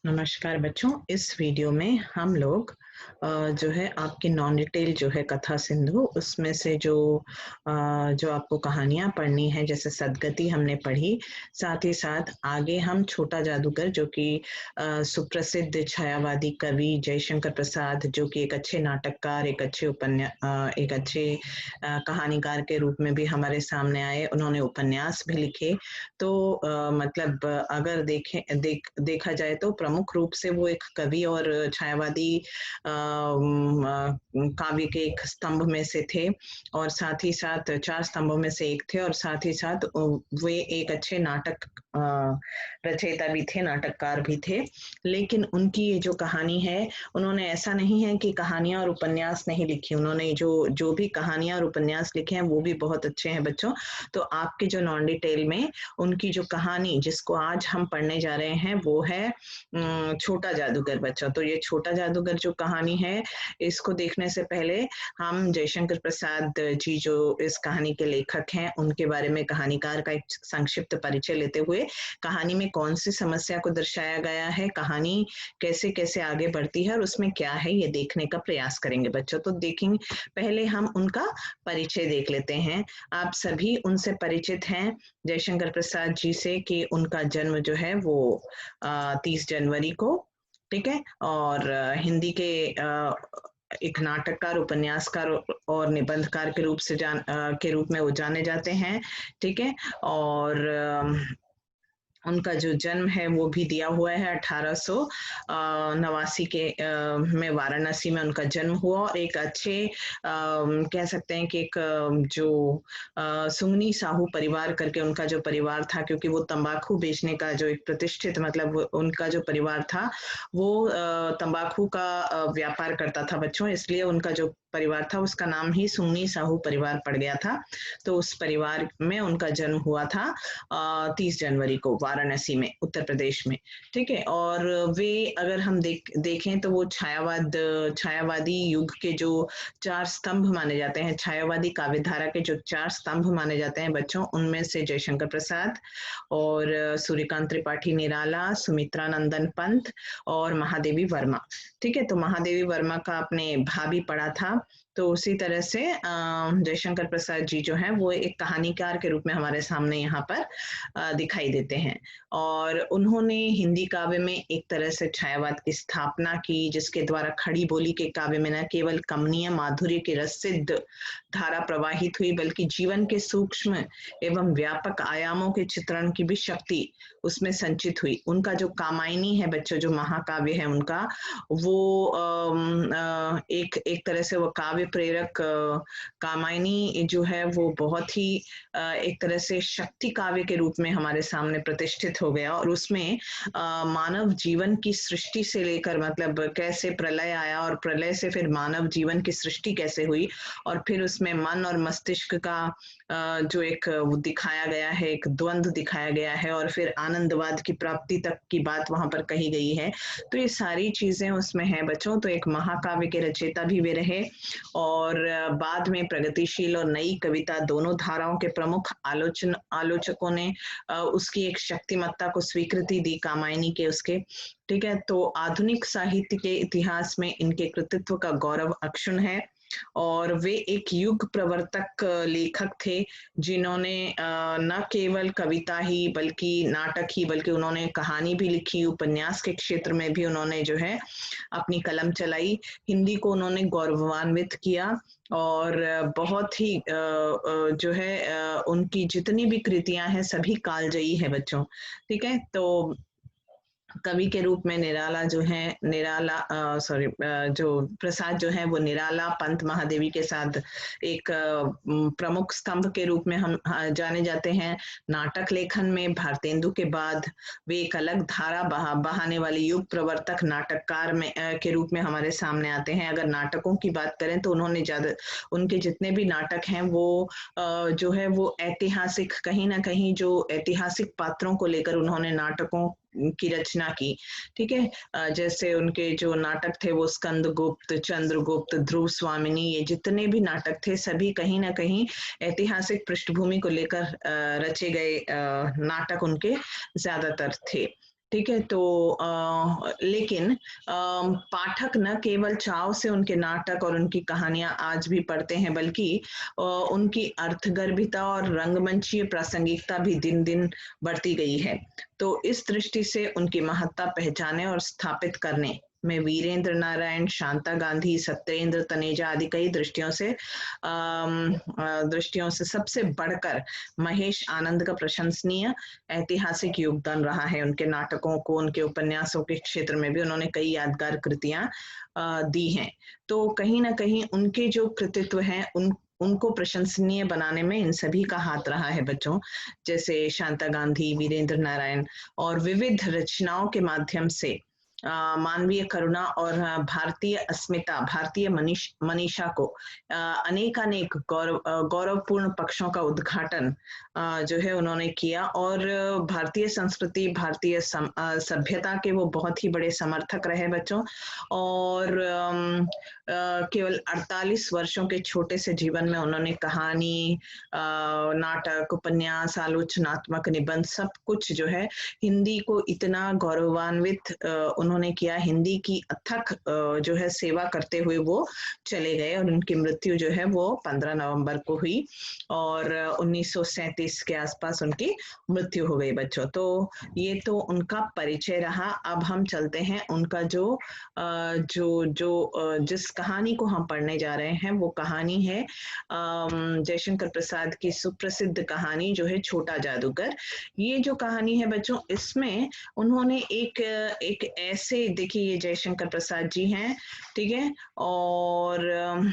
नमस्कार बच्चों, इस वीडियो में हम लोग जो है आपकी नॉन डिटेल जो है कथा सिंधु उसमें से जो आपको कहानियां पढ़नी है, जैसे सदगति हमने पढ़ी, साथ ही साथ आगे हम छोटा जादूगर जो कि सुप्रसिद्ध छायावादी कवि जयशंकर प्रसाद, जो कि एक अच्छे नाटककार, एक अच्छे कहानीकार के रूप में भी हमारे सामने आए। उन्होंने उपन्यास भी लिखे। तो मतलब अगर देखा जाए तो प्रमुख रूप से वो एक कवि और छायावादी काव्य के एक स्तंभ में से थे, और साथ ही साथ चार स्तंभों में से एक थे, और साथ ही साथ वे एक अच्छे नाटक रचयिता भी थे, नाटककार भी थे। लेकिन उनकी ये जो कहानी है, उन्होंने ऐसा नहीं है कि कहानियां और उपन्यास नहीं लिखी, उन्होंने जो जो भी कहानियां और उपन्यास लिखे हैं वो भी बहुत अच्छे हैं बच्चों। तो आपके जो नॉन डिटेल में उनकी जो कहानी जिसको आज हम पढ़ने जा रहे हैं वो है छोटा जादूगर बच्चा। तो ये छोटा जादूगर जो कहानी है, इसको देखने से पहले हम जयशंकर प्रसाद जी जो इस कहानी के लेखक हैं उनके बारे में, कहानीकार का एक संक्षिप्त परिचय लेते हुए कहानी में कौन सी समस्या को दर्शाया गया है, कहानी कैसे कैसे आगे बढ़ती है और उसमें क्या है, ये देखने का प्रयास करेंगे बच्चों। तो देखेंगे, पहले हम उनका परिचय देख लेते हैं। आप सभी उनसे परिचित हैं, जयशंकर प्रसाद जी से, कि उनका जन्म जो है वो 30 जनवरी को, ठीक है, और हिंदी के एक नाटककार, उपन्यासकार और निबंधकार के रूप में वो जाने जाते हैं, ठीक है। और उनका जो जन्म है वो भी दिया हुआ है 1889 में वाराणसी में उनका जन्म हुआ, और एक अच्छे कह सकते हैं कि एक सुंगनी साहू परिवार करके उनका जो परिवार था, क्योंकि वो तंबाकू बेचने का जो एक प्रतिष्ठित, मतलब उनका जो परिवार था वो तंबाकू का व्यापार करता था बच्चों, इसलिए उनका जो परिवार था उसका नाम ही सुंगनी साहू परिवार पड़ गया था। तो उस परिवार में उनका जन्म हुआ था 30 जनवरी को वाराणसी में, उत्तर प्रदेश में, ठीक है। और वे अगर हम देखें तो वो छायावादी युग के जो चार स्तंभ माने जाते हैं, छायावादी काव्यधारा के जो चार स्तंभ माने जाते हैं बच्चों, उनमें से जयशंकर प्रसाद और सूर्यकांत त्रिपाठी निराला, सुमित्रा नंदन पंत और महादेवी वर्मा, ठीक है। तो महादेवी वर्मा का आपने भाभी पढ़ा था। तो उसी तरह से जयशंकर प्रसाद जी जो हैं वो एक कहानीकार के रूप में हमारे सामने यहाँ पर दिखाई देते हैं, और उन्होंने हिंदी काव्य में एक तरह से छायावाद की स्थापना की, जिसके द्वारा खड़ी बोली के काव्य में न केवल कमनीय माधुर्य की रससिद्ध धारा प्रवाहित हुई, बल्कि जीवन के सूक्ष्म एवं व्यापक आयामों के चित्रण की भी शक्ति उसमें संचित हुई। उनका जो कामायनी है बच्चों, जो महाकाव्य है उनका, वो एक एक तरह से वो काव्य प्रेरक कामायनी जो है वो बहुत ही एक तरह से शक्ति काव्य के रूप में हमारे सामने प्रतिष्ठित हो गया, और उसमें मानव जीवन की सृष्टि से लेकर, मतलब कैसे प्रलय आया और प्रलय से फिर मानव जीवन की सृष्टि कैसे हुई, और फिर उसमें मन और मस्तिष्क का जो एक दिखाया गया है, एक द्वंद्व दिखाया गया है, और फिर आनंदवाद की प्राप्ति तक की बात वहां पर कही गई है। तो ये सारी चीजें उसमें हैं बच्चों। तो एक महाकाव्य के रचयिता भी वे रहे, और बाद में प्रगतिशील और नई कविता दोनों धाराओं के प्रमुख आलोचकों ने उसकी एक शक्तिमत्ता को स्वीकृति दी, कामायनी के उसके, ठीक है। तो आधुनिक साहित्य के इतिहास में इनके कृतित्व का गौरव अक्षुण्ण है, और वे एक युग प्रवर्तक लेखक थे, जिन्होंने न केवल कविता ही बल्कि नाटक ही, बल्कि उन्होंने कहानी भी लिखी, उपन्यास के क्षेत्र में भी उन्होंने जो है अपनी कलम चलाई, हिंदी को उन्होंने गौरवान्वित किया, और बहुत ही जो है उनकी जितनी भी कृतियां हैं सभी कालजयी है बच्चों, ठीक है। तो कवि के रूप में निराला जो है, जो प्रसाद जो है वो निराला, पंत, महादेवी के साथ एक प्रमुख स्तंभ के रूप में हम जाने जाते हैं। नाटक लेखन में भारतेंदु के बाद वे एक अलग धारा बहाने वाले युग प्रवर्तक नाटककार में के रूप में हमारे सामने आते हैं। अगर नाटकों की बात करें तो उनके जितने भी नाटक हैं वो जो है वो ऐतिहासिक, कहीं ना कहीं जो ऐतिहासिक पात्रों को लेकर उन्होंने नाटकों की रचना की, ठीक है। जैसे उनके जो नाटक थे वो स्कंदगुप्त, चंद्रगुप्त, ध्रुव स्वामिनी, ये जितने भी नाटक थे सभी कहीं ना कहीं ऐतिहासिक पृष्ठभूमि को लेकर रचे गए नाटक उनके ज्यादातर थे, ठीक है, तो लेकिन पाठक न केवल चाव से उनके नाटक और उनकी कहानियां आज भी पढ़ते हैं, बल्कि उनकी अर्थगर्भिता और रंगमंचीय प्रासंगिकता भी दिन दिन बढ़ती गई है। तो इस दृष्टि से उनकी महत्ता पहचाने और स्थापित करने में वीरेंद्र नारायण, शांता गांधी, सत्येंद्र तनेजा आदि कई दृष्टियों से सबसे बढ़कर महेश आनंद का प्रशंसनीय ऐतिहासिक योगदान रहा है। उनके नाटकों को, उनके उपन्यासों के क्षेत्र में भी उन्होंने कई यादगार कृतियां दी हैं। तो कहीं ना कहीं उनके जो कृतित्व हैं उनको प्रशंसनीय बनाने में इन सभी का हाथ रहा है बच्चों, जैसे शांता गांधी, वीरेंद्र नारायण, और विविध रचनाओं के माध्यम से मानवीय करुणा और भारतीय अस्मिता, भारतीय मनीषा को अनेकानेक गौरवपूर्ण पक्षों का उद्घाटन जो है उन्होंने किया। और भारतीय संस्कृति, भारतीय सभ्यता के वो बहुत ही बड़े समर्थक रहे बच्चों। और केवल 48 वर्षों के छोटे से जीवन में उन्होंने कहानी, नाटक, उपन्यास, आलोचनात्मक निबंध, सब कुछ जो है हिंदी को इतना गौरवान्वित उन्होंने किया। हिंदी की अथक जो है सेवा करते हुए वो चले गए और उनकी मृत्यु जो है वो 15 नवंबर को हुई और 1937 के आसपास उनकी मृत्यु हो गई बच्चों। तो ये तो उनका परिचय रहा। अब हम चलते हैं उनका जिस कहानी को हम पढ़ने जा रहे हैं वो कहानी है जयशंकर प्रसाद की सुप्रसिद्ध कहानी जो है छोटा जादूगर। ये जो कहानी है बच्चों, इसमें उन्होंने एक ऐसे, देखिए ये जयशंकर प्रसाद जी हैं, ठीक है, और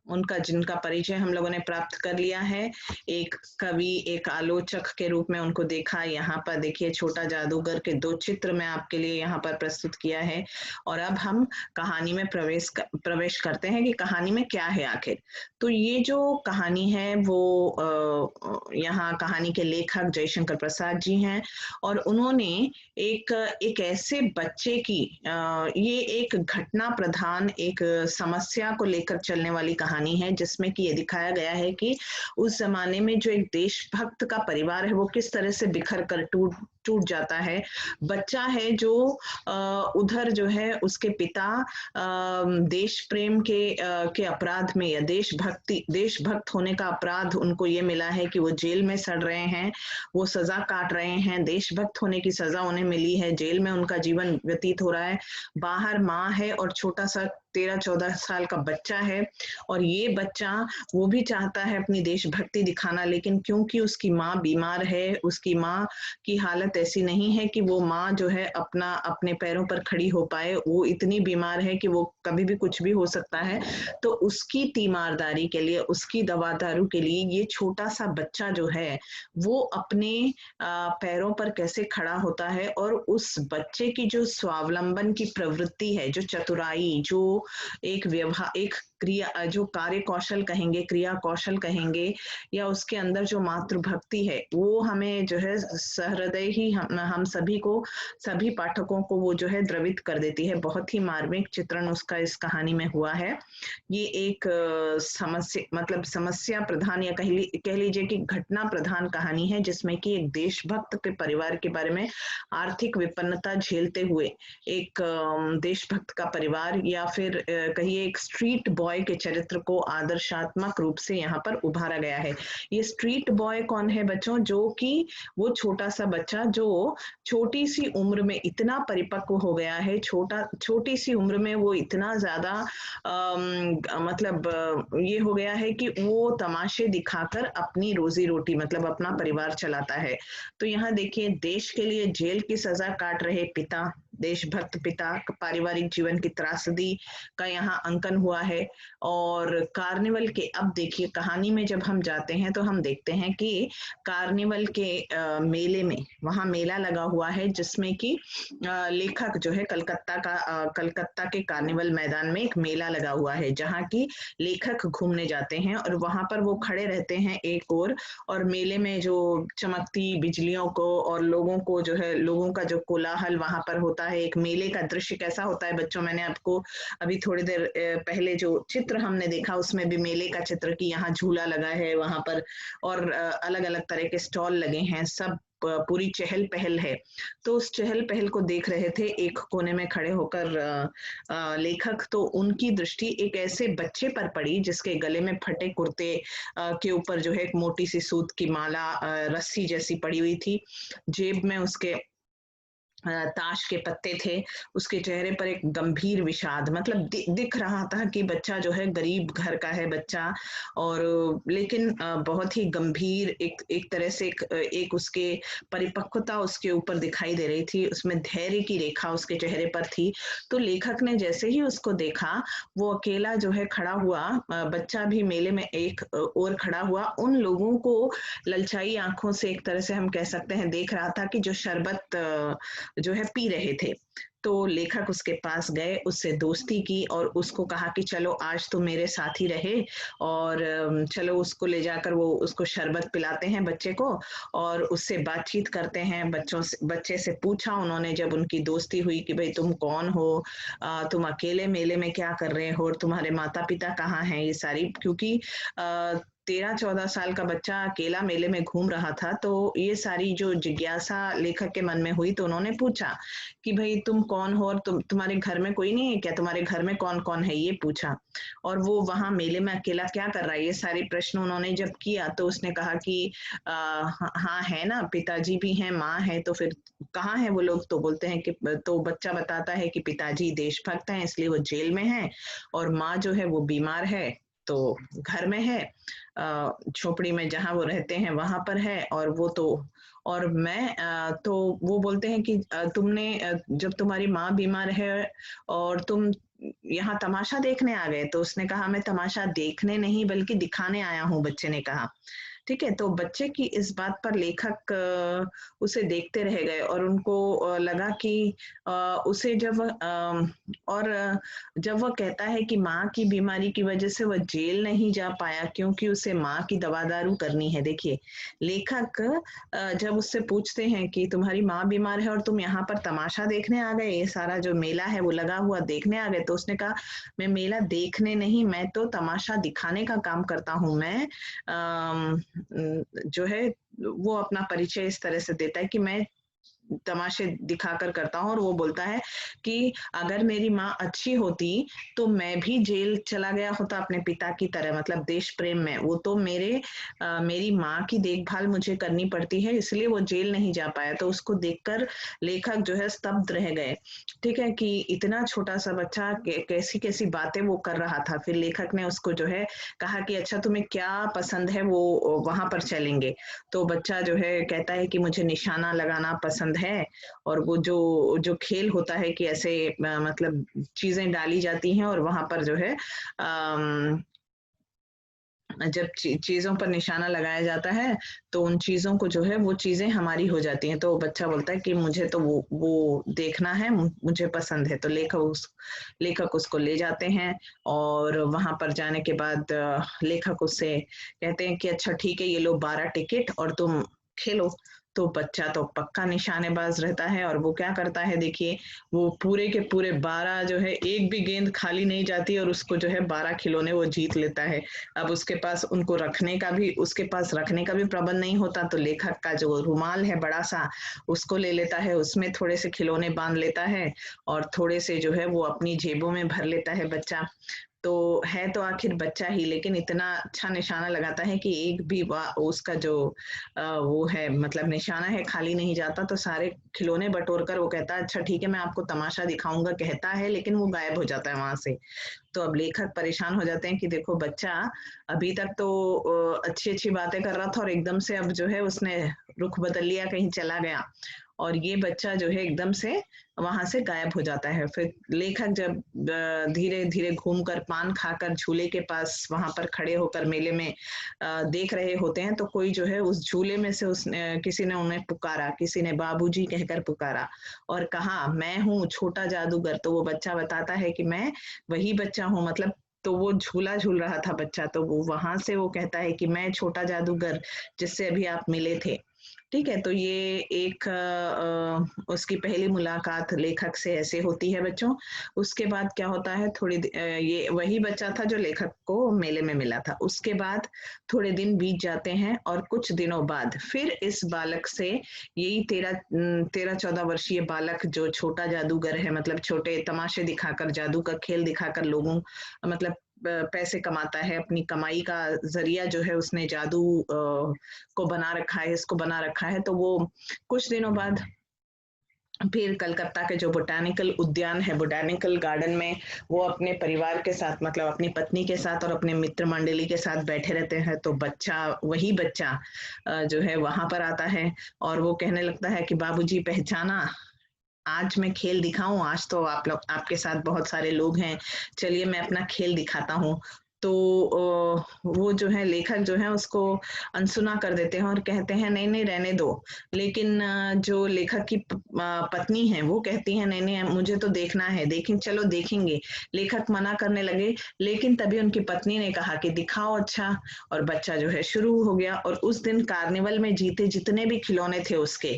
उनका जिनका परिचय हम लोगों ने प्राप्त कर लिया है। एक कवि, एक आलोचक के रूप में उनको देखा। यहाँ पर देखिए छोटा जादूगर के 2 चित्र मैं आपके लिए यहाँ पर प्रस्तुत किया है। और अब हम कहानी में प्रवेश करते हैं कि कहानी में क्या है आखिर। तो ये जो कहानी है वो यहाँ कहानी के लेखक जयशंकर प्रसाद जी हैं और उन्होंने एक ऐसे बच्चे की ये एक घटना प्रधान एक समस्या को लेकर चलने वाली कहानी है, जिसमें कि ये दिखाया गया है कि उस जमाने में जो एक देशभक्त का परिवार है वो किस तरह से बिखर कर टूट जाता है। बच्चा है जो उधर जो है उसके पिता देश प्रेम के अपराध में या देशभक्त होने का अपराध उनको ये मिला है कि वो जेल में सड़ रहे हैं, वो सजा काट रहे हैं, देशभक्त होने की सजा उन्हें मिली है, जेल में उनका जीवन व्यतीत हो रहा है। बाहर माँ है और छोटा सा 13-14 साल का बच्चा है और ये बच्चा वो भी चाहता है अपनी देशभक्ति दिखाना, लेकिन क्योंकि उसकी माँ बीमार है, उसकी माँ की हालत ऐसी नहीं है कि वो माँ जो है अपने पैरों पर खड़ी हो पाए, वो इतनी बीमार है कि वो कभी भी कुछ भी हो सकता है। तो उसकी तीमारदारी के लिए, उसकी दवा दारू के लिए ये छोटा सा बच्चा जो है वो अपने पैरों पर कैसे खड़ा होता है और उस बच्चे की जो स्वावलंबन की प्रवृत्ति है, जो चतुराई, जो एक क्रिया, जो कार्य कौशल कहेंगे, क्रिया कौशल कहेंगे, या उसके अंदर जो मातृभक्ति है, वो हमें जो है सहृदय ही हम सभी पाठकों को वो जो है द्रवित कर देती है। बहुत ही मार्मिक चित्रण उसका इस कहानी में हुआ है। ये एक समस्या प्रधान या कह लीजिए कि घटना प्रधान कहानी है, जिसमें कि एक देशभक्त के परिवार के बारे में, आर्थिक विपन्नता झेलते हुए एक देशभक्त का परिवार या फिर कहिए एक स्ट्रीट बॉय के चरित्र को आदर्शात्मक रूप से यहाँ पर उभारा गया है। ये स्ट्रीट बॉय कौन है बच्चों? जो कि वो छोटा सा बच्चा जो छोटी सी उम्र में इतना परिपक्व हो गया है, छोटी सी उम्र में वो इतना ज्यादा ये हो गया है कि वो तमाशे दिखाकर अपनी रोजी रोटी मतलब अपना परिवार चलाता है। तो यहाँ देखिए, देश के लिए जेल की सजा काट रहे पिता, देशभक्त पिता, पारिवारिक जीवन की त्रासदी का यहाँ अंकन हुआ है। और कार्निवल के, अब देखिए कहानी में जब हम जाते हैं तो हम देखते हैं कि कार्निवल के मेले में, वहां मेला लगा हुआ है जिसमें कि लेखक जो है कलकत्ता के कार्निवल मैदान में एक मेला लगा हुआ है जहाँ की लेखक घूमने जाते हैं और वहां पर वो खड़े रहते हैं एक और मेले में जो चमकती बिजलियों को और लोगों का जो कोलाहल वहां पर होता है। एक मेले का दृश्य कैसा होता है बच्चों, मैंने आपको अभी थोड़ी देर पहले जो चित्र हमने देखा उसमें भी मेले का चित्र कि यहाँ झूला लगा है वहां पर और अलग अलग तरह के स्टॉल लगे हैं, सब पूरी चहल-पहल है। तो उस चहल-पहल को देख रहे थे एक कोने में खड़े होकर लेखक, तो उनकी दृष्टि एक ऐसे बच्चे पर पड़ी जिसके गले में फटे कुर्ते के ऊपर जो है एक मोटी-सी सूत की माला रस्सी जैसी पड़ी हुई थी। जेब में उसके ताश के पत्ते थे, उसके चेहरे पर एक गंभीर विषाद, मतलब दिख रहा था कि बच्चा जो है गरीब घर का है बच्चा, और लेकिन बहुत ही गंभीर एक एक तरह से एक उसके परिपक्वता उसके ऊपर दिखाई दे रही थी, उसमें धैर्य की रेखा उसके चेहरे पर थी। तो लेखक ने जैसे ही उसको देखा, वो अकेला जो है खड़ा हुआ, बच्चा भी मेले में एक ओर खड़ा हुआ, उन लोगों को ललचाई आँखों से एक तरह से हम कह सकते हैं देख रहा था कि जो शरबत जो है पी रहे थे। तो लेखक उसके पास गए, उससे दोस्ती की और उसको कहा कि चलो आज तो मेरे साथ ही रहे, और चलो उसको ले जाकर वो उसको शरबत पिलाते हैं बच्चे को, और उससे बातचीत करते हैं। बच्चे से पूछा उन्होंने, जब उनकी दोस्ती हुई, कि भाई तुम कौन हो, तुम अकेले मेले में क्या कर रहे हो और तुम्हारे माता पिता कहाँ हैं, ये सारी, क्योंकि 13-14 साल का बच्चा अकेला मेले में घूम रहा था, तो ये सारी जो जिज्ञासा लेखक के मन में हुई, तो उन्होंने पूछा कि भाई तुम कौन हो और तुम्हारे घर में कोई नहीं है क्या, तुम्हारे घर में कौन कौन है, ये पूछा। और वो वहां मेले में अकेला क्या कर रहा है, ये सारे प्रश्न उन्होंने जब किया, तो उसने कहा कि हाँ है ना, पिताजी भी हैं, माँ है, तो फिर कहाँ है वो लोग, तो बोलते हैं कि, तो बच्चा बताता है कि पिताजी देशभक्त हैं इसलिए वो जेल में हैं, और माँ जो है वो बीमार है, तो घर में है, झोपड़ी में जहाँ वो रहते हैं वहां पर है, और वो तो, और मैं तो वो बोलते हैं कि तुमने जब तुम्हारी माँ बीमार है और तुम यहाँ तमाशा देखने आ गए, तो उसने कहा मैं तमाशा देखने नहीं बल्कि दिखाने आया हूँ, बच्चे ने कहा। ठीक है, तो बच्चे की इस बात पर लेखक उसे देखते रह गए, और उनको लगा कि उसे जब जब वह कहता है कि माँ की बीमारी की वजह से वह जेल नहीं जा पाया क्योंकि उसे माँ की दवा दारू करनी है। देखिए, लेखक जब उससे पूछते हैं कि तुम्हारी माँ बीमार है और तुम यहाँ पर तमाशा देखने आ गए, ये सारा जो मेला है वो लगा हुआ देखने आ गए, तो उसने कहा मैं मेला देखने नहीं, मैं तो तमाशा दिखाने का काम करता हूँ। मैं जो है वो अपना परिचय इस तरह से देता है कि मैं तमाशे दिखाकर करता हूँ, और वो बोलता है कि अगर मेरी माँ अच्छी होती तो मैं भी जेल चला गया होता अपने पिता की तरह, मतलब देश प्रेम में। वो तो मेरी माँ की देखभाल मुझे करनी पड़ती है, इसलिए वो जेल नहीं जा पाया। तो उसको देखकर लेखक जो है स्तब्ध रह गए। ठीक है, कि इतना छोटा सा बच्चा कैसी कैसी बातें वो कर रहा था। फिर लेखक ने उसको जो है कहा कि अच्छा तुम्हें क्या पसंद है, वो वहां पर चलेंगे। तो बच्चा जो है कहता है कि मुझे निशाना लगाना पसंद है, और वो जो जो खेल होता है कि ऐसे मतलब चीजें डाली जाती हैं और वहां पर जो है जब चीजों पर निशाना लगाया जाता है, तो उन चीजों को जो है वो चीजें हमारी हो जाती हैं। तो बच्चा बोलता है कि मुझे तो वो देखना है, मुझे पसंद है। तो लेखक उसको ले जाते हैं, और वहां पर जाने के बाद लेखक उससे कहते हैं कि अच्छा ठीक है, ये लो 12 टिकट और तुम खेलो। तो बच्चा तो पक्का निशानेबाज रहता है, और वो क्या करता है देखिए, वो पूरे के पूरे 12 जो है, एक भी गेंद खाली नहीं जाती, और उसको जो है 12 खिलौने वो जीत लेता है। अब उसके पास उसके पास रखने का भी प्रबंध नहीं होता, तो लेखक का जो रुमाल है बड़ा सा, उसको ले लेता है, उसमें थोड़े से खिलौने बांध लेता है, और थोड़े से जो है वो अपनी जेबों में भर लेता है बच्चा। तो है तो आखिर बच्चा ही, लेकिन इतना अच्छा निशाना लगाता है कि एक भी उसका जो वो है, मतलब निशाना है, खाली नहीं जाता। तो सारे खिलौने बटोर कर वो कहता है अच्छा ठीक है, मैं आपको तमाशा दिखाऊंगा, कहता है, लेकिन वो गायब हो जाता है वहां से। तो अब लेखक परेशान हो जाते हैं कि देखो बच्चा अभी तक तो अच्छी अच्छी बातें कर रहा था, और एकदम से अब जो है उसने रुख बदल लिया, कहीं चला गया, और ये बच्चा जो है एकदम से वहां से गायब हो जाता है। फिर लेखक जब धीरे धीरे घूमकर, पान खाकर झूले के पास वहां पर खड़े होकर मेले में देख रहे होते हैं, तो कोई जो है उस झूले में से किसी ने उन्हें पुकारा, किसी ने बाबूजी कहकर पुकारा, और कहा मैं हूँ छोटा जादूगर। तो वो बच्चा बताता है कि मैं वही बच्चा हूँ, मतलब तो वो झूला झूल रहा था बच्चा, तो वो वहां से वो कहता है कि मैं छोटा जादूगर जिससे अभी आप मिले थे। ठीक है, तो ये एक उसकी पहली मुलाकात लेखक से ऐसे होती है बच्चों। उसके बाद क्या होता है, ये वही बच्चा था जो लेखक को मेले में मिला था। उसके बाद थोड़े दिन बीत जाते हैं और कुछ दिनों बाद फिर इस बालक से यही 13-14 वर्षीय बालक जो छोटा जादूगर है, मतलब छोटे तमाशे दिखाकर, जादू का खेल दिखाकर लोगों मतलब पैसे कमाता है, अपनी कमाई का ज़रिया जो है उसने जादू को बना रखा है, इसको बना रखा है। तो वो कुछ दिनों बाद फिर कलकत्ता के जो बोटैनिकल उद्यान है, बोटैनिकल गार्डन में वो अपने परिवार के साथ, मतलब अपनी पत्नी के साथ और अपने मित्र मंडली के साथ बैठे रहते हैं। तो वही बच्चा जो है वहां पर आता है और वो कहने लगता है कि बाबूजी पहचाना, आज मैं खेल दिखाऊं, आज तो आप लोग, आपके साथ बहुत सारे लोग हैं, चलिए मैं अपना खेल दिखाता हूँ। तो वो जो है लेखक जो है उसको अनसुना कर देते हैं और कहते हैं नहीं नहीं रहने दो। लेकिन जो लेखक की पत्नी है वो कहती है नहीं नहीं मुझे तो देखना है, देखें, चलो देखेंगे। लेखक मना करने लगे, लेकिन तभी उनकी पत्नी ने कहा कि दिखाओ अच्छा। और बच्चा जो है शुरू हो गया और उस दिन कार्निवल में जीते जितने भी खिलौने थे उसके,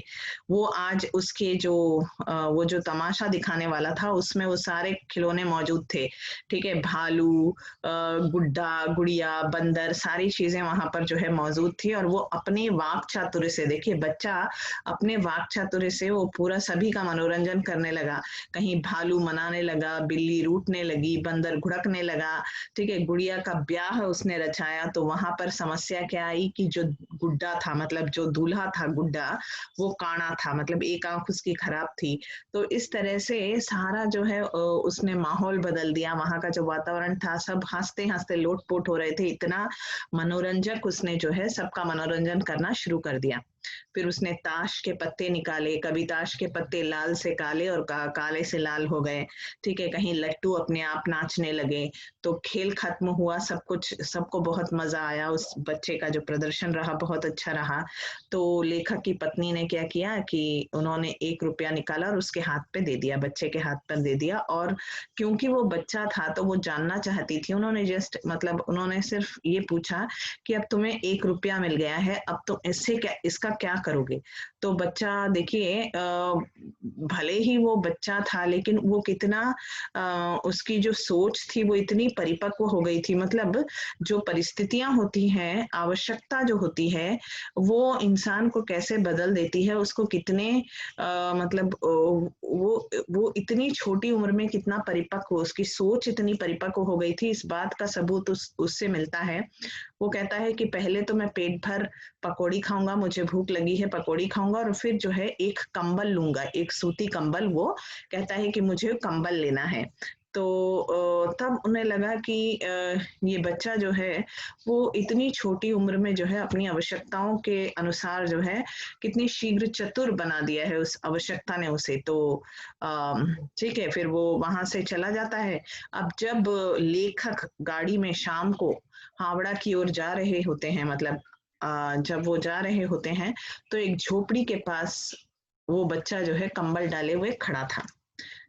वो आज उसके जो वो जो तमाशा दिखाने वाला था उसमें वो सारे खिलौने मौजूद थे। ठीक है, भालू, गुड्डा, गुड़िया, बंदर, सारी चीजें वहां पर जो है मौजूद थी। और वो अपने वाक चातुर्य से, देखिए बच्चा अपने वाक चातुर्य से वो पूरा सभी का मनोरंजन करने लगा। कहीं भालू मनाने लगा, बिल्ली रूठने लगी, बंदर घुड़कने लगा। ठीक है, गुड़िया का ब्याह उसने रचाया। तो वहां पर समस्या क्या आई कि जो गुड्डा था, मतलब जो दूल्हा था गुड्डा, वो काना था, मतलब एक आंख उसकी खराब थी। तो इस तरह से सारा जो है उसने माहौल बदल दिया। वहां का जो वातावरण था, सब हंसते हंसते लोटपोट हो रहे थे। इतना मनोरंजक उसने जो है सबका मनोरंजन करना शुरू कर दिया। फिर उसने ताश के पत्ते निकाले, कभी ताश के पत्ते लाल से काले और काले से लाल हो गए। ठीक है, कहीं लट्टू अपने आप नाचने लगे। तो खेल खत्म हुआ, सब कुछ, सबको बहुत मजा आया। उस बच्चे का जो प्रदर्शन रहा बहुत अच्छा रहा। तो लेखक की पत्नी ने क्या किया कि उन्होंने 1 रुपया निकाला और उसके हाथ पे दे दिया, बच्चे के हाथ पर दे दिया। और क्योंकि वो बच्चा था तो वो जानना चाहती थी, उन्होंने जस्ट, मतलब उन्होंने सिर्फ ये पूछा कि अब तुम्हें 1 रुपया मिल गया है, अब तुम इससे क्या, इसका क्या करोगे। तो बच्चा, देखिए भले ही वो बच्चा था लेकिन वो कितना उसकी जो सोच थी वो इतनी परिपक्व हो गई थी। मतलब जो परिस्थितियां होती हैं, आवश्यकता जो होती है, वो इंसान को कैसे बदल देती है, उसको कितने मतलब वो इतनी छोटी उम्र में कितना परिपक्व, उसकी सोच इतनी परिपक्व हो गई थी, इस बात का सबूत उससे मिलता है। वो कहता है कि पहले तो मैं पेट भर पकौड़ी खाऊंगा, मुझे भूख लगी है, पकौड़ी खाऊंगा, और फिर जो है एक कंबल लूंगा, एक सूती कंबल। वो कहता है कि मुझे कंबल लेना है। तो तब उन्हें लगा कि ये बच्चा जो है वो इतनी छोटी उम्र में जो है अपनी आवश्यकताओं के अनुसार जो है कितनी शीघ्र चतुर बना दिया है उस आवश्यकता ने उसे। तो ठीक है, फिर वो वहां से चला जाता है। अब जब लेखक गाड़ी में शाम को हावड़ा की ओर जा रहे होते हैं, मतलब जब वो जा रहे होते हैं तो एक झोपड़ी के पास वो बच्चा जो है कंबल डाले हुए खड़ा था।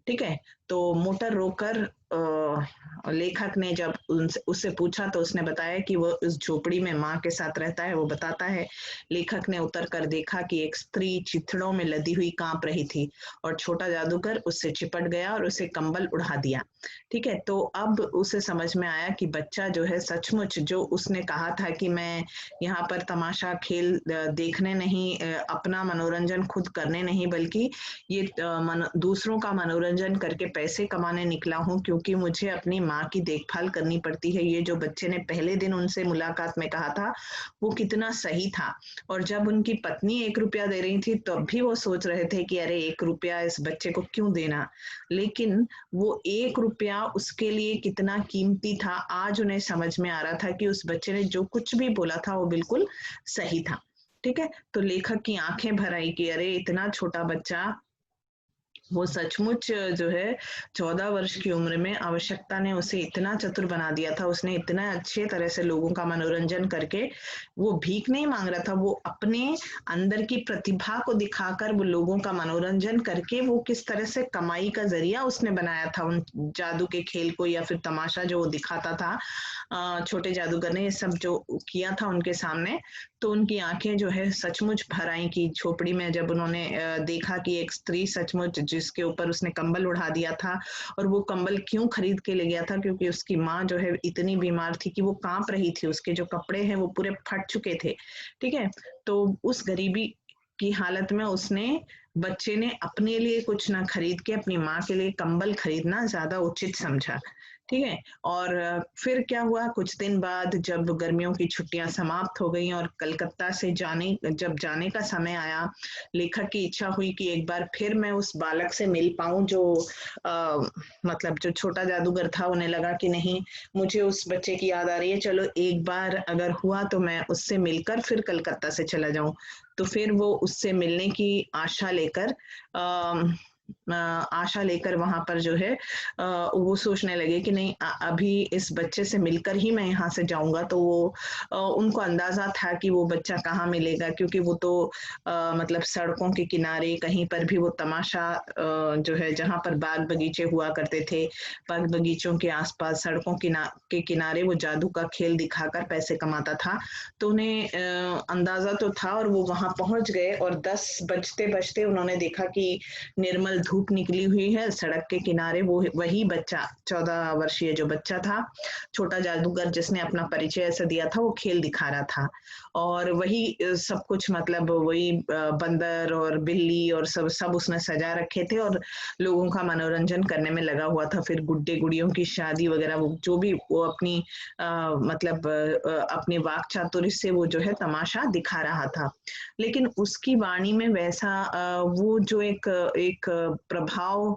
ठीक है, तो मोटर रोकर लेखक ने जब उससे पूछा तो उसने बताया कि वो उस झोपड़ी में माँ के साथ रहता है। वो बताता है, लेखक ने उतर कर देखा कि एक स्त्री चिथड़ों में लदी हुई कांप रही थी और छोटा जादूगर उससे चिपट गया और उसे कंबल उड़ा दिया। ठीक है, तो अब उसे समझ में आया कि बच्चा जो है सचमुच जो उसने कहा था कि मैं यहाँ पर तमाशा खेल देखने नहीं, अपना मनोरंजन खुद करने नहीं, बल्कि ये दूसरों का मनोरंजन करके पैसे कमाने निकला हूँ, क्योंकि मुझे अपनी माँ की देखभाल करनी पड़ती है। ये जो बच्चे ने पहले दिन उनसे मुलाकात में कहा था वो कितना सही था। और जब उनकी पत्नी 1 रुपया दे रही थी तब भी वो सोच रहे थे कि अरे 1 रुपया इस बच्चे को क्यों देना, लेकिन वो 1 रुपया उसके लिए कितना कीमती था आज उन्हें समझ में आ रहा था कि उस बच्चे ने जो कुछ भी बोला था वो बिल्कुल सही था। ठीक है, तो लेखक की आंखें भर आई कि अरे इतना छोटा बच्चा, वो सचमुच जो है 14 वर्ष की उम्र में आवश्यकता ने उसे इतना चतुर बना दिया था। उसने इतना अच्छे तरह से लोगों का मनोरंजन करके, वो भीख नहीं मांग रहा था, वो अपने अंदर की प्रतिभा को दिखाकर वो लोगों का मनोरंजन करके वो किस तरह से कमाई का जरिया उसने बनाया था उन जादू के खेल को या फिर तमाशा जो वो दिखाता था। छोटे जादूगर ने ये सब जो किया था उनके सामने, तो उनकी आंखें जो है सचमुच भर आई कि झोपड़ी में जब उन्होंने देखा कि एक स्त्री सचमुच जिसके ऊपर उसने कंबल उड़ा दिया था, और वो कंबल क्यों खरीद के ले गया था, क्योंकि उसकी माँ जो है इतनी बीमार थी कि वो कांप रही थी, उसके जो कपड़े हैं वो पूरे फट चुके थे। ठीक है, तो उस गरीबी की हालत में उसने बच्चे ने अपने लिए कुछ ना खरीद के अपनी माँ के लिए कंबल खरीदना ज्यादा उचित समझा। ठीक है, और फिर क्या हुआ, कुछ दिन बाद जब गर्मियों की छुट्टियां समाप्त हो गई और कलकत्ता से जब जाने का समय आया, लेखक की इच्छा हुई कि एक बार फिर मैं उस बालक से मिल पाऊं जो मतलब जो छोटा जादूगर था। उन्हें लगा कि नहीं, मुझे उस बच्चे की याद आ रही है, चलो एक बार अगर हुआ तो मैं उससे मिलकर फिर कलकत्ता से चला जाऊं। तो फिर वो उससे मिलने की आशा लेकर वहां पर जो है वो सोचने लगे कि नहीं, अभी इस बच्चे से मिलकर ही मैं यहाँ से जाऊंगा। तो वो उनको अंदाजा था कि वो बच्चा कहाँ मिलेगा, क्योंकि वो तो मतलब सड़कों के किनारे कहीं पर भी वो तमाशा जो है, जहाँ पर बाग बगीचे हुआ करते थे, बाग बगीचों के आसपास सड़कों के किनारे वो जादू का खेल दिखाकर पैसे कमाता था। तो उन्हें अंदाजा तो था, और वो वहां पहुंच गए, और 10 बजते बजते उन्होंने देखा कि निर्मल धूप निकली हुई है, सड़क के किनारे वो वही बच्चा, 14 वर्षीय जो बच्चा था, छोटा जादूगर जिसने अपना परिचय ऐसा दिया था, वो खेल दिखा रहा था। और वही सब कुछ, मतलब वही बंदर और बिल्ली और सब सब उसने सजा रखे थे और लोगों का मनोरंजन करने में लगा हुआ था। फिर गुड्डे गुड़ियों की शादी वगैरह, वो जो भी वो अपनी मतलब अपने वाक चातुर्य से वो जो है तमाशा दिखा रहा था। लेकिन उसकी वाणी में वैसा वो जो एक प्रभाव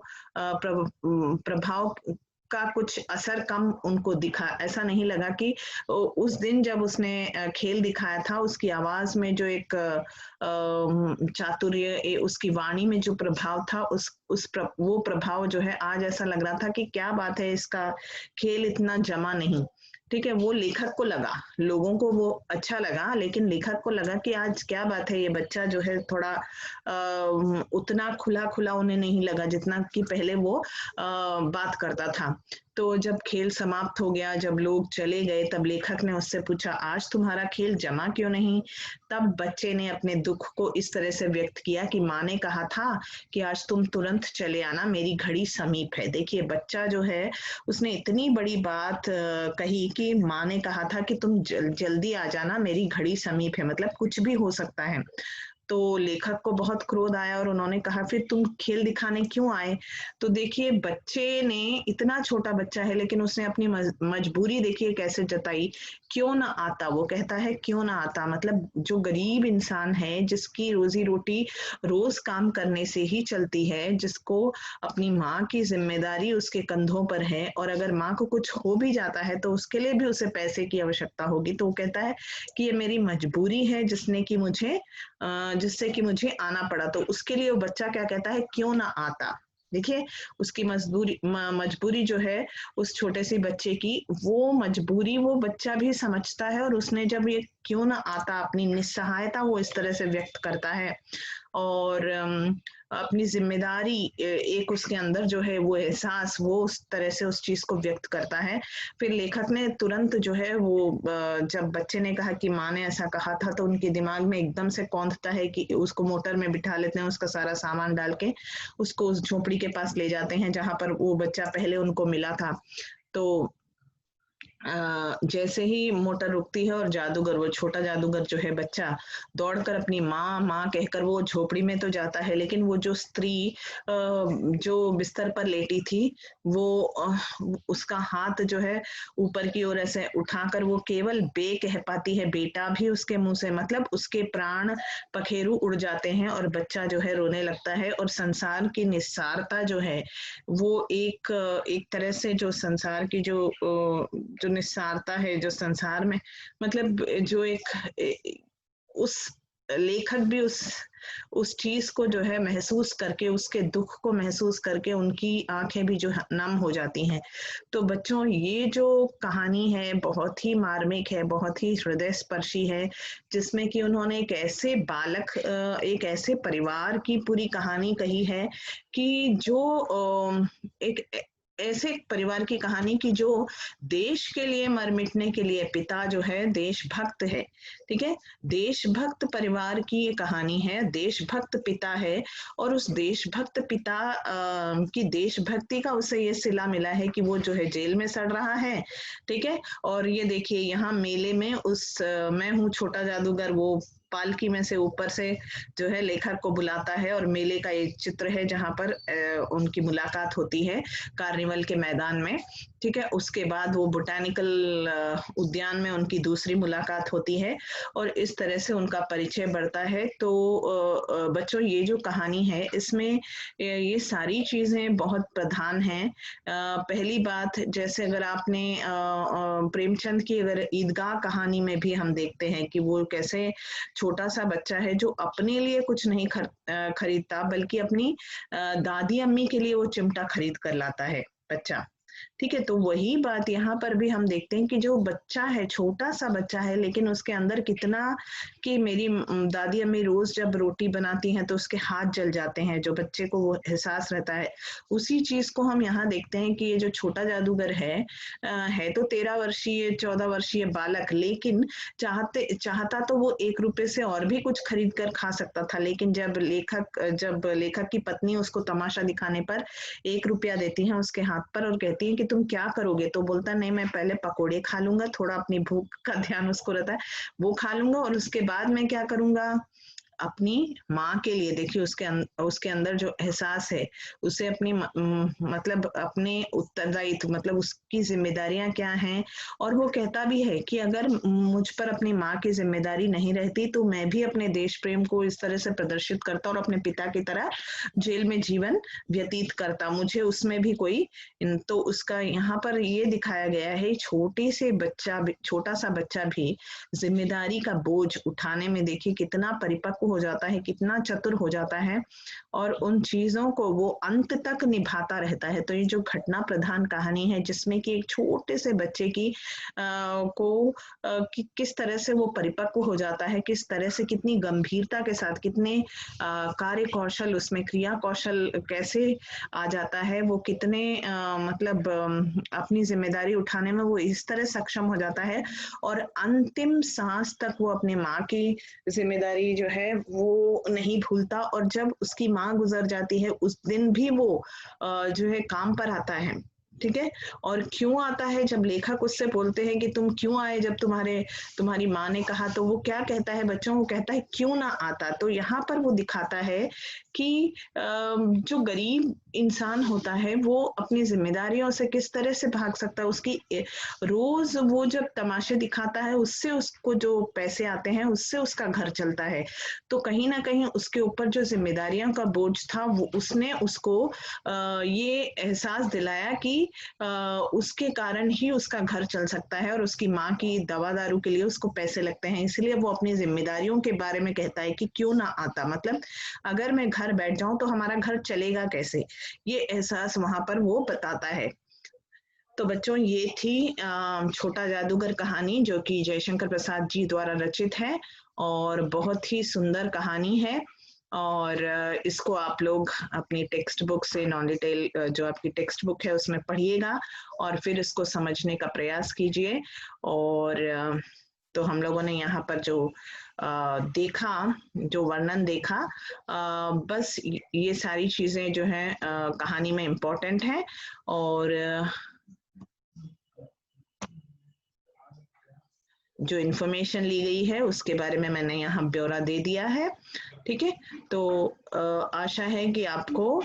का कुछ असर कम उनको दिखा। ऐसा नहीं लगा कि उस दिन जब उसने खेल दिखाया था, उसकी आवाज में जो एक चातुर्य, उसकी वाणी में जो प्रभाव था, वो प्रभाव जो है आज ऐसा लग रहा था कि क्या बात है, इसका खेल इतना जमा नहीं। ठीक है, वो लेखक को लगा, लोगों को वो अच्छा लगा, लेकिन लेखक को लगा कि आज क्या बात है, ये बच्चा जो है थोड़ा उतना खुला खुला उन्हें नहीं लगा जितना कि पहले वो बात करता था। तो जब खेल समाप्त हो गया, जब लोग चले गए, तब लेखक ने उससे पूछा, आज तुम्हारा खेल जमा क्यों नहीं? तब बच्चे ने अपने दुख को इस तरह से व्यक्त किया कि माँ ने कहा था कि आज तुम तुरंत चले आना, मेरी घड़ी समीप है। देखिए, बच्चा जो है उसने इतनी बड़ी बात कही कि माँ ने कहा था कि तुम जल्दी आ जाना, मेरी घड़ी समीप है, मतलब कुछ भी हो सकता है। तो लेखक को बहुत क्रोध आया और उन्होंने कहा, फिर तुम खेल दिखाने क्यों आए? तो देखिए, बच्चे ने, इतना छोटा बच्चा है लेकिन उसने अपनी मजबूरी देखिए कैसे जताई। क्यों ना आता, वो कहता है क्यों ना आता, मतलब जो गरीब इंसान है, जिसकी रोजी रोटी रोज काम करने से ही चलती है, जिसको अपनी माँ की जिम्मेदारी उसके कंधों पर है, और अगर माँ को कुछ हो भी जाता है तो उसके लिए भी उसे पैसे की आवश्यकता होगी, तो वो कहता है कि ये मेरी मजबूरी है जिससे कि मुझे आना पड़ा। तो उसके लिए वो बच्चा क्या कहता है, क्यों ना आता। देखिए, उसकी मजबूरी जो है उस छोटे से बच्चे की, वो मजबूरी वो बच्चा भी समझता है, और उसने जब ये क्यों ना आता, अपनी निस्सहायता वो इस तरह से व्यक्त करता है, और अपनी जिम्मेदारी एक उसके अंदर जो है वो एहसास, वो उस तरह से उस चीज को व्यक्त करता है। फिर लेखक ने तुरंत जो है वो जब बच्चे ने कहा कि माँ ने ऐसा कहा था, तो उनके दिमाग में एकदम से कौंधता है कि उसको मोटर में बिठा लेते हैं, उसका सारा सामान डाल के उसको उस झोपड़ी के पास ले जाते हैं जहां पर वो बच्चा पहले उनको मिला था। तो जैसे ही मोटर रुकती है और जादूगर, वो छोटा जादूगर जो है बच्चा, दौड़कर अपनी माँ माँ कहकर वो झोपड़ी में तो जाता है, लेकिन वो जो स्त्री जो बिस्तर पर लेटी थी, वो उसका हाथ जो है ऊपर की ओर ऐसे उठाकर वो केवल बे कह पाती है, बेटा भी उसके मुंह से, मतलब उसके प्राण पखेरु उड़ जाते हैं, और बच्चा जो है रोने लगता है। और संसार की निस्सारता जो है, वो एक तरह से जो संसार की जो निस्सारता है जो संसार में, मतलब जो उस लेखक भी उस चीज को जो है महसूस करके, उसके दुख को महसूस करके उनकी आंखें भी जो नम हो जाती हैं। तो बच्चों, ये जो कहानी है बहुत ही मार्मिक है, बहुत ही हृदय स्पर्शी है, जिसमें कि उन्होंने एक ऐसे परिवार की पूरी कहानी कही है कि जो एक ऐसे एक परिवार की कहानी की जो देश के लिए मर मिटने के लिए, पिता जो है देशभक्त है, ठीक है, देशभक्त परिवार की ये कहानी है, देशभक्त पिता है, और उस देशभक्त पिता की देशभक्ति का उसे ये सिला मिला है कि वो जो है जेल में सड़ रहा है, ठीक है। और ये देखिए यहाँ मेले में मैं हूँ छोटा जादूगर, वो पालकी में से ऊपर से जो है लेखक को बुलाता है, और मेले का एक चित्र है जहां पर उनकी मुलाकात होती है कार्निवल के मैदान में, ठीक है। उसके बाद वो बोटानिकल उद्यान में उनकी दूसरी मुलाकात होती है, और इस तरह से उनका परिचय बढ़ता है। तो बच्चों ये जो कहानी है इसमें ये सारी चीजें बहुत प्रधान हैं। पहली बात, जैसे अगर आपने प्रेमचंद की अगर ईदगाह कहानी में भी हम देखते हैं कि वो कैसे छोटा सा बच्चा है जो अपने लिए कुछ नहीं खरीदता, बल्कि अपनी दादी अम्मी के लिए वो चिमटा खरीद कर लाता है बच्चा, ठीक है। तो वही बात यहाँ पर भी हम देखते हैं कि जो बच्चा है, छोटा सा बच्चा है, लेकिन उसके अंदर कितना कि मेरी दादी अम्मी रोज जब रोटी बनाती हैं तो उसके हाथ जल जाते हैं, जो बच्चे को वो एहसास रहता है, उसी चीज को हम यहाँ देखते हैं कि ये जो छोटा जादूगर है तो 13 वर्षीय 14 वर्षीय बालक, लेकिन चाहता तो वो 1 रुपए से और भी कुछ खरीद कर खा सकता था, लेकिन जब लेखक की पत्नी उसको तमाशा दिखाने पर 1 रुपया देती है उसके हाथ पर और कहती है कि तुम क्या करोगे, तो बोलता नहीं, मैं पहले पकोड़े खा लूंगा, थोड़ा अपनी भूख का ध्यान उसको रहता है, वो खा लूंगा, और उसके बाद मैं क्या करूंगा, अपनी माँ के लिए। देखिए उसके अंदर जो एहसास है, उसे अपनी मतलब अपने उत्तरदायित्व, मतलब उसकी जिम्मेदारियां क्या हैं, और वो कहता भी है कि अगर मुझ पर अपनी माँ की जिम्मेदारी नहीं रहती तो मैं भी अपने देश प्रेम को इस तरह से प्रदर्शित करता और अपने पिता की तरह जेल में जीवन व्यतीत करता, मुझे उसमें भी कोई। तो उसका यहाँ पर ये दिखाया गया है, छोटा सा बच्चा भी जिम्मेदारी का बोझ उठाने में देखिए कितना परिपक्व हो जाता है, कितना चतुर हो जाता है, और उन चीजों को वो अंत तक निभाता रहता है। तो ये जो घटना प्रधान कहानी है जिसमें कि एक छोटे से बच्चे की किस तरह से वो परिपक्व हो जाता है, किस तरह से कितनी गंभीरता के साथ, कितने कार्य कौशल उसमें, क्रिया कौशल कैसे आ जाता है, वो कितने मतलब अपनी जिम्मेदारी उठाने में वो इस तरह सक्षम हो जाता है, और अंतिम सांस तक वो अपनी माँ की जिम्मेदारी जो है वो नहीं भूलता, और जब उसकी माँ गुजर जाती है उस दिन भी वो जो है काम पर आता है, ठीक है। और क्यों आता है, जब लेखक उससे बोलते हैं कि तुम क्यों आए जब तुम्हारी माँ ने कहा, तो वो क्या कहता है बच्चों, वो कहता है क्यों ना आता। तो यहाँ पर वो दिखाता है कि जो गरीब इंसान होता है वो अपनी जिम्मेदारियों से किस तरह से भाग सकता है, उसकी रोज वो जब तमाशे दिखाता है उससे उसको जो पैसे आते हैं उससे उसका घर चलता है, तो कहीं ना कहीं उसके ऊपर जो जिम्मेदारियों का बोझ था वो उसने उसको ये एहसास दिलाया कि उसके कारण ही उसका घर चल सकता है, और उसकी माँ की दवा दारू के लिए उसको पैसे लगते हैं, इसलिए वो अपनी जिम्मेदारियों के बारे में कहता है कि क्यों ना आता, मतलब अगर मैं घर बैठ जाऊं तो हमारा घर चलेगा कैसे, ये एहसास वहां पर वो बताता है। तो बच्चों ये थी छोटा जादूगर कहानी, जो कि जयशंकर प्रसाद जी द्वारा रचित है, और बहुत ही सुंदर कहानी है, और इसको आप लोग अपनी टेक्स्ट बुक से नॉन डिटेल जो आपकी टेक्स्ट बुक है उसमें पढ़िएगा, और फिर इसको समझने का प्रयास कीजिए। और तो हम लोगों ने यहाँ पर जो देखा, जो वर्णन देखा, बस ये सारी चीजें जो हैं कहानी में इम्पोर्टेंट है, और जो इन्फॉर्मेशन ली गई है उसके बारे में मैंने यहाँ ब्यौरा दे दिया है, ठीक है। तो आशा है कि आपको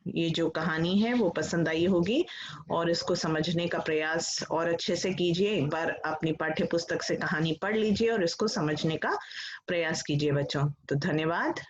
ये जो कहानी है वो पसंद आई होगी, और इसको समझने का प्रयास और अच्छे से कीजिए, एक बार अपनी पाठ्य पुस्तक से कहानी पढ़ लीजिए और इसको समझने का प्रयास कीजिए बच्चों। तो धन्यवाद।